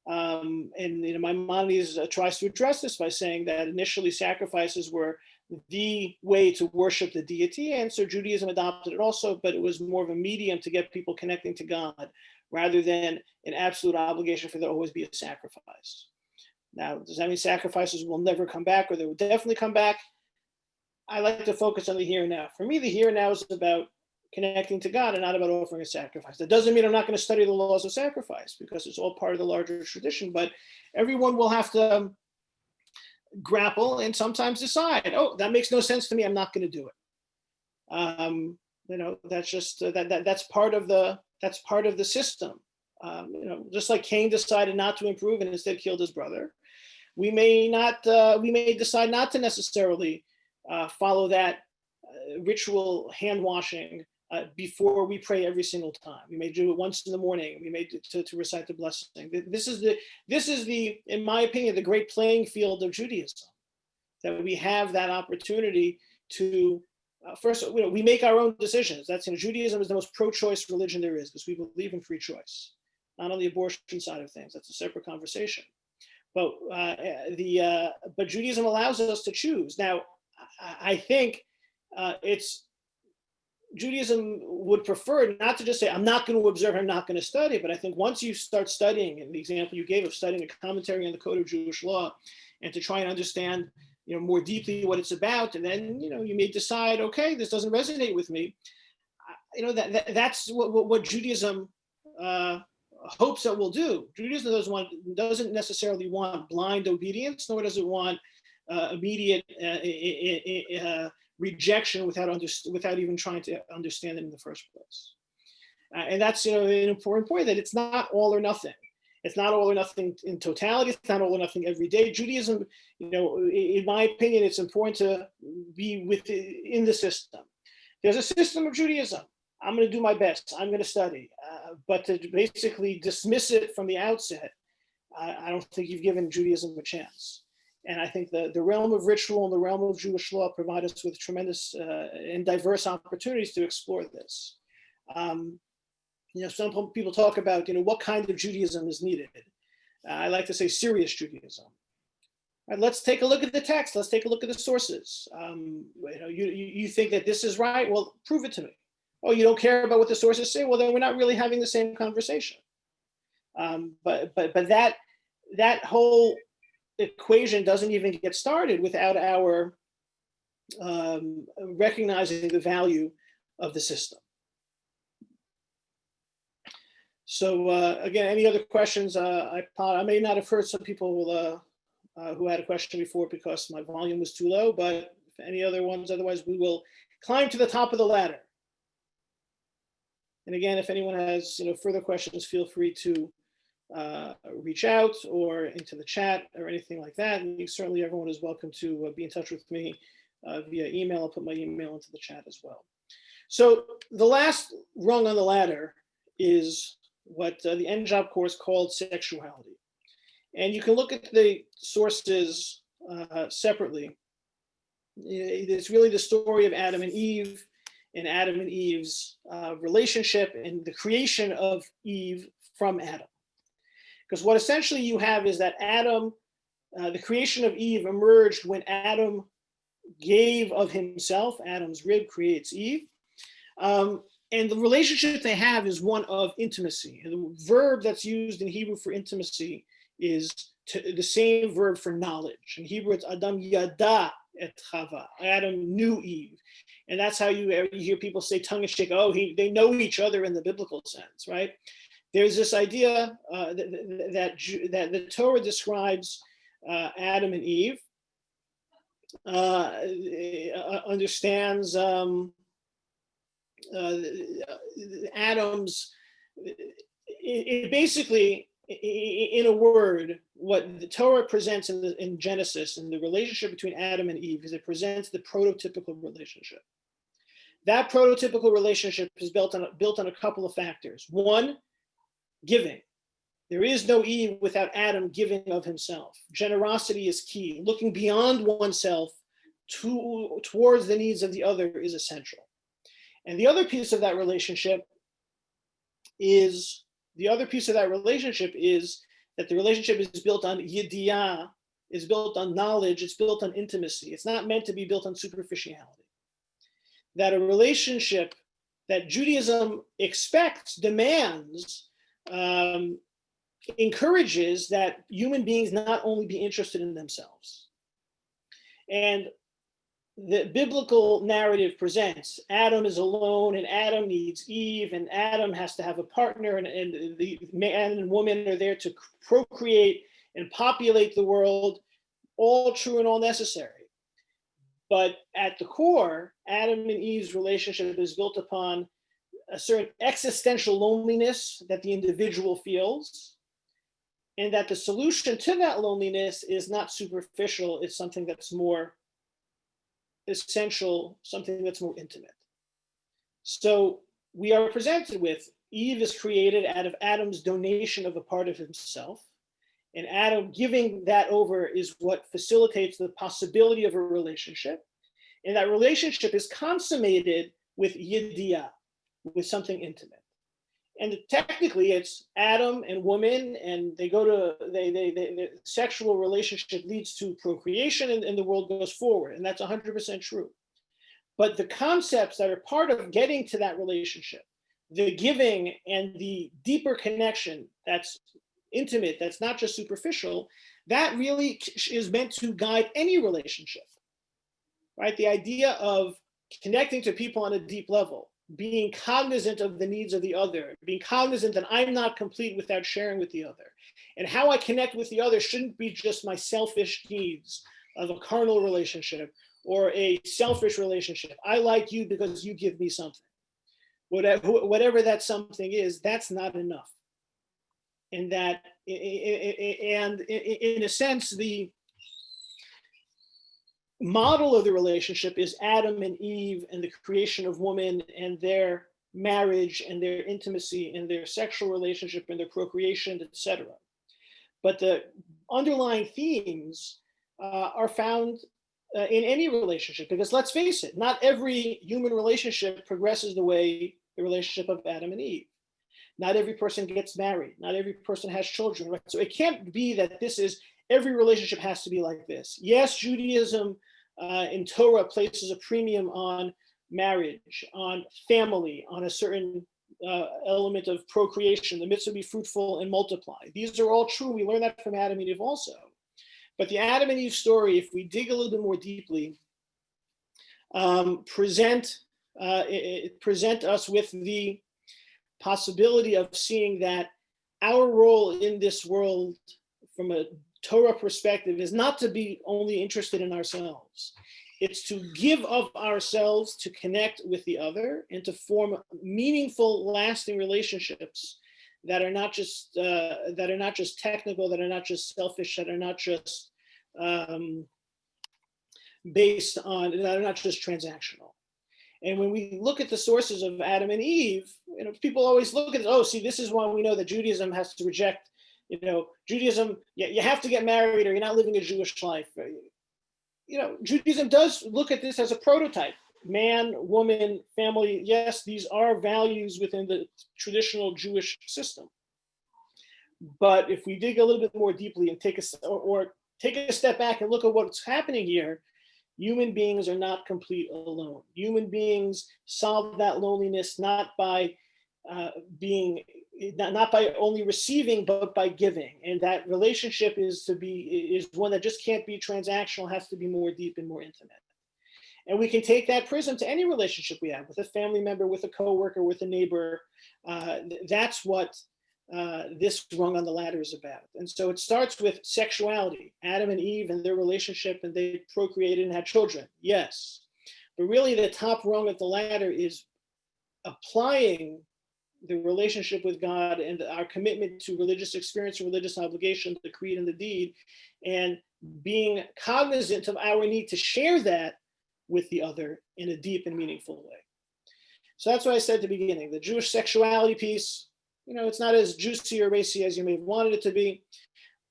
Maimonides tries to address this by saying that initially sacrifices were the way to worship the deity, and so Judaism adopted it also, but it was more of a medium to get people connecting to God rather than an absolute obligation for there to always be a sacrifice. Now, does that mean sacrifices will never come back, or they will definitely come back? I like to focus on the here and now. For me, the here and now is about connecting to God and not about offering a sacrifice. That doesn't mean I'm not going to study the laws of sacrifice, because it's all part of the larger tradition, but everyone will have to grapple and sometimes decide, oh, that makes no sense to me, I'm not going to do it. That's just that's part of the system. Just like Cain decided not to improve and instead killed his brother, we may decide not to necessarily follow that ritual hand washing before we pray every single time. We may do it once in the morning. We may to recite the blessing. This is the, in my opinion, the great playing field of Judaism, that we have that opportunity to first, we make our own decisions. That's, Judaism is the most pro-choice religion there is, because we believe in free choice, not on the abortion side of things. That's a separate conversation. But but Judaism allows us to choose. Now, I think Judaism would prefer not to just say, I'm not going to observe, I'm not going to study. But I think once you start studying, and the example you gave of studying a commentary on the Code of Jewish Law, and to try and understand, more deeply what it's about, and then, you may decide, okay, this doesn't resonate with me. That's what Judaism hopes that we'll do. Judaism doesn't necessarily want blind obedience, nor does it want immediate rejection without even trying to understand it in the first place. And that's an important point, that it's not all or nothing. It's not all or nothing in totality. It's not all or nothing every day. Judaism, in my opinion, it's important to be in the system. There's a system of Judaism. I'm going to do my best. I'm going to study. But to basically dismiss it from the outset, I don't think you've given Judaism a chance. And I think the realm of ritual and the realm of Jewish law provide us with tremendous and diverse opportunities to explore this. Some people talk about, what kind of Judaism is needed. I like to say serious Judaism. Right, let's take a look at the text. Let's take a look at the sources. You think that this is right? Well, prove it to me. Oh, you don't care about what the sources say? Well, then we're not really having the same conversation. But that whole equation doesn't even get started without our recognizing the value of the system. So again, any other questions? I may not have heard some people who had a question before because my volume was too low, but if any other ones, otherwise we will climb to the top of the ladder. And again, if anyone has further questions, feel free to reach out or into the chat or anything like that. And certainly everyone is welcome to be in touch with me via email. I'll put my email into the chat as well. So the last rung on the ladder is what the end job course called sexuality. And you can look at the sources separately. It's really the story of Adam and Eve, and Adam and Eve's relationship and the creation of Eve from Adam. Because what essentially you have is that Adam, the creation of Eve emerged when Adam gave of himself. Adam's rib creates Eve. And the relationship they have is one of intimacy. And the verb that's used in Hebrew for intimacy is the same verb for knowledge. In Hebrew, it's Adam yada et Chava. Adam knew Eve. And that's how you hear people say tongue in cheek, oh, they know each other in the biblical sense, right? There's this idea that the Torah describes Adam and Eve, understands Adam's, it basically, in a word, what the Torah presents in Genesis and the relationship between Adam and Eve is it presents the prototypical relationship. That prototypical relationship is built on a couple of factors. One, giving. There is no Eve without Adam giving of himself. Generosity is key. Looking beyond oneself towards the needs of the other is essential. And the other piece of that relationship is that the relationship is built on yediyah, is built on knowledge, it's built on intimacy. It's not meant to be built on superficiality. That a relationship that Judaism expects, demands, encourages that human beings not only be interested in themselves. And the biblical narrative presents. Adam is alone, and Adam needs Eve, and Adam has to have a partner, and the man and woman are there to procreate and populate the world, all true and all necessary. But at the core, Adam and Eve's relationship is built upon a certain existential loneliness that the individual feels, and that the solution to that loneliness is not superficial, it's something that's more essential, something that's more intimate. So we are presented with Eve is created out of Adam's donation of a part of himself, and Adam giving that over is what facilitates the possibility of a relationship, and that relationship is consummated with yidiyah, with something intimate. And technically it's Adam and woman, and they go to, the sexual relationship leads to procreation, and the world goes forward. And that's 100% true. But the concepts that are part of getting to that relationship, the giving and the deeper connection that's intimate, that's not just superficial, that really is meant to guide any relationship, right? The idea of connecting to people on a deep level, being cognizant of the needs of the other, being cognizant that I'm not complete without sharing with the other. And how I connect with the other shouldn't be just my selfish needs of a carnal relationship or a selfish relationship. I like you because you give me something. Whatever that something is, that's not enough. And that, and in a sense, the model of the relationship is Adam and Eve and the creation of woman and their marriage and their intimacy and their sexual relationship and their procreation, etc. But the underlying themes are found in any relationship, because let's face it, not every human relationship progresses the way the relationship of Adam and Eve. Not every person gets married. Not every person has children. Right? So it can't be that this is, every relationship has to be like this. Yes, Judaism in Torah places a premium on marriage, on family, on a certain element of procreation, the mitzvah be fruitful and multiply. These are all true. We learn that from Adam and Eve also. But the Adam and Eve story, if we dig a little bit more deeply, present us with the possibility of seeing that our role in this world from a Torah perspective is not to be only interested in ourselves. It's to give of ourselves to connect with the other and to form meaningful, lasting relationships that are not just technical, that are not just selfish, that are not just based on, that are not just transactional. And when we look at the sources of Adam and Eve, people always look at, oh, see, this is why we know that Judaism has to reject, Judaism, you have to get married or you're not living a Jewish life. Judaism does look at this as a prototype. Man, woman, family, yes, these are values within the traditional Jewish system. But if we dig a little bit more deeply and take a step back and look at what's happening here, human beings are not complete alone. Human beings solve that loneliness not by not by only receiving, but by giving. And that relationship is one that just can't be transactional, has to be more deep and more intimate. And we can take that prism to any relationship we have with a family member, with a coworker, with a neighbor. That's what this rung on the ladder is about. And so it starts with sexuality, Adam and Eve and their relationship, and they procreated and had children. Yes. But really the top rung of the ladder is applying the relationship with God and our commitment to religious experience and religious obligation, the creed and the deed, and being cognizant of our need to share that with the other in a deep and meaningful way. So that's what I said at the beginning, the Jewish sexuality piece, it's not as juicy or racy as you may have wanted it to be,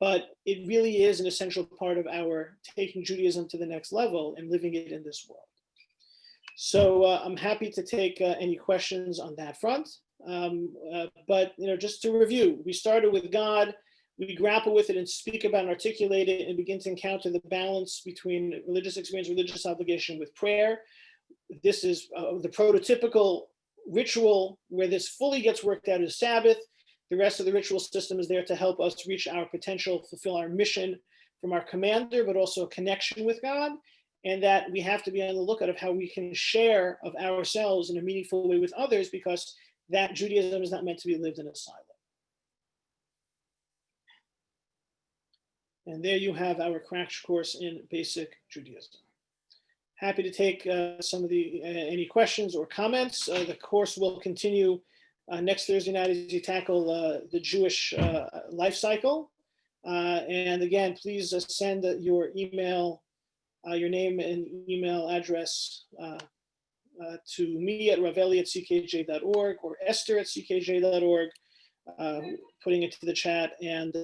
but it really is an essential part of our taking Judaism to the next level and living it in this world. So I'm happy to take any questions on that front. But just to review, we started with God, we grapple with it and speak about and articulate it and begin to encounter the balance between religious experience, religious obligation with prayer. This is the prototypical ritual where this fully gets worked out is Sabbath. The rest of the ritual system is there to help us reach our potential, fulfill our mission from our commander, but also a connection with God. and that we have to be on the lookout of how we can share of ourselves in a meaningful way with others, because that Judaism is not meant to be lived in a silo. And there you have our crash course in basic Judaism. Happy to take some of the any questions or comments. The course will continue next Thursday night as you tackle the Jewish life cycle. And again, please send your email, your name and email address to me at raveli@ckj.org or Esther@ckj.org, putting it to the chat. And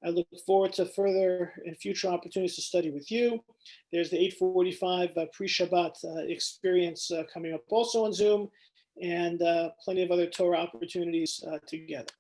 I look forward to further and future opportunities to study with you. There's the 8:45 pre-Shabbat experience coming up also on Zoom, and plenty of other Torah opportunities together.